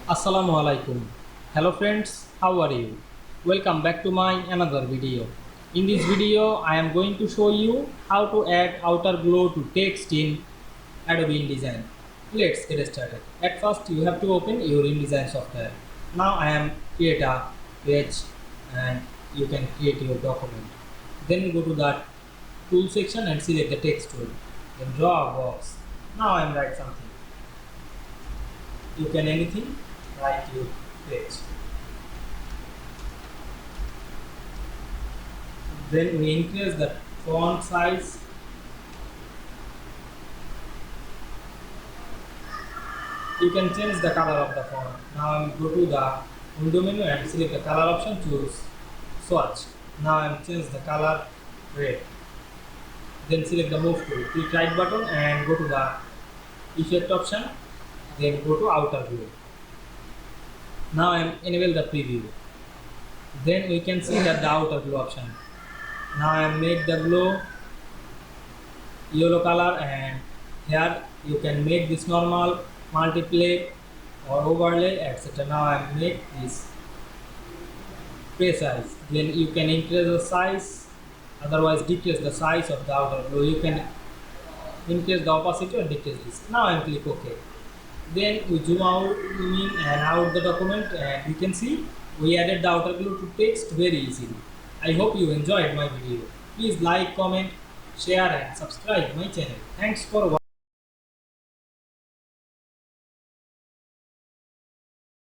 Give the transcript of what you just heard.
Assalamu Walaikum. Hello friends, how are you? Welcome back to my another video. In this video, I am going to show you how to add outer glow to text in Adobe InDesign. Let's get started. At first, you have to open your InDesign software. Now I am create a page and you can create your document. Then go to the tool section and select the text tool. Then draw a box. Now I am write something. You can anything write your text. Then we increase the font size. You can change the color of the font. Now I go to the window menu and select the color option, choose swatch. Now I change the color red. Then select the move tool, click right button and go to the effect option. Then go to outer glow. Now I enable the preview. Then we can see that the outer glow option. Now I make the glow yellow color, and here you can make this normal, multiply or overlay, etc. Now I make this precise. Then you can increase the size, otherwise decrease the size of the outer glow. You can increase the opacity or decrease this. Now I click OK. Then we zoom out in and out the document, and you can see we added the outer glow to text very easily. I hope you enjoyed my video. Please like, comment, share and subscribe my channel. Thanks for watching.